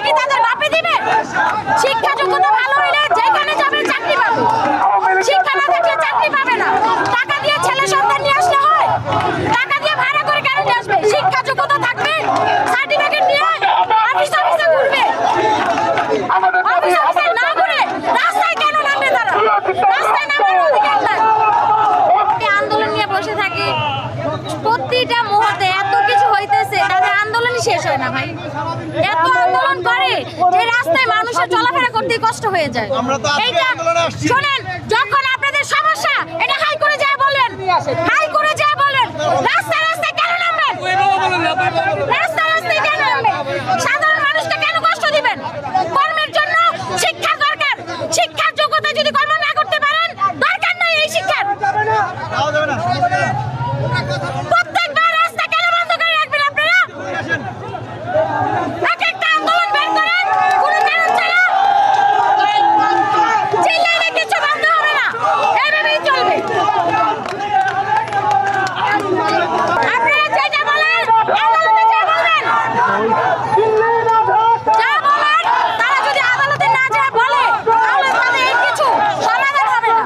কি তাদের বাপে দিবে? শিক্ষা যোগ্যতা ভালো হইলে যেখানে যাবে চাকরি পাবে, শিক্ষা না থাকলে চাকরি পাবে না। টাকা দিয়ে ছেলে সন্তান নিয়ে আসলে হয়? টাকা দিয়ে ভাড়া করে কেন নিয়ে আসবে? শিক্ষা যোগ্যতা থাকবে, সার্টিফিকেট নিয়ে অফিস অফিসে ঘুরবে, অফিস অফিসে না ঘুরে রাস্তায় কেন নামবে তারা? রাস্তায় নামার অধিকার নাই। আন্দোলন নিয়ে বসে থাকে, প্রতিটা মুহূর্তে এত কিছু হইতেছে, তাদের আন্দোলনই শেষ হয় না ভাই। এত আন্দোলন করে যে রাস্তায় মানুষের চলাফেরা করতে কষ্ট হয়ে যায়। এইটা শোনেন, যখন আপনাদের সমস্যা এটা হাই করে যায় বলেন, হাই করে যায় বলেন, রাস্তায় রাস্তায় কেন নামবেন? রাস্তায় রাস্তায় কেন নামবেন? সাধারণ মানুষকে কেন কষ্ট দিবেন? কর্মের জন্য শিক্ষা দরকার। শিক্ষার যোগ্যতা যদি কর্ম না করতে পারেন, দরকার নাই এই শিক্ষার। প্রত্যেকবার রাস্তা কেন বন্ধ করে রাখবেন আপনারা? এক একটা আন্দোলন বের করেন, কোনো কারণ ছাড়া চিল্লাইলে কিছু বন্ধ হবে না, এইভাবেই চলবে। আপনারা যেটা বলেন আদালতে যা বলবেন, যা বলেন তারা যদি আদালতে না যা বলে তাহলে তাদের কিছু সমাধান হবে না।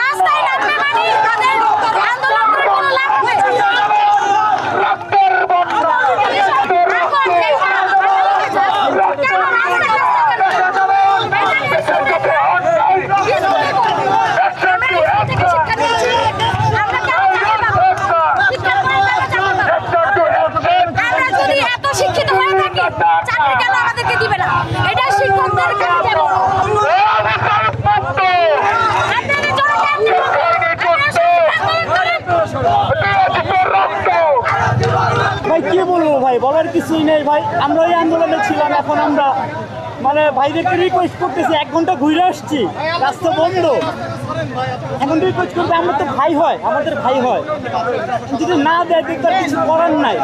রাস্তায় নামবে মানে তাদের আন্দোলন করে কোনো লাভ হবে না। আমরা যদি এত শিক্ষিত হয়ে থাকি, চাকরি কেন আমাদেরকে দিবে না? এটা শিক্ষকদের কাছে যাবে। ভাই কি বলবো ভাই, বলার কিছুই নেই ভাই। আমরা এই আন্দোলনে ছিলাম, এখন আমরা মানে ভাইদেরকে রিকোয়েস্ট করতেছি, 1 ঘন্টা ঘুরে আসছি, রাস্তা বন্ধ, এখন রিকোয়েস্ট করতে আমরা তো ভাই হয়, আমাদের ভাই হয়, যদি না দেয় তার কিছু করার নাই।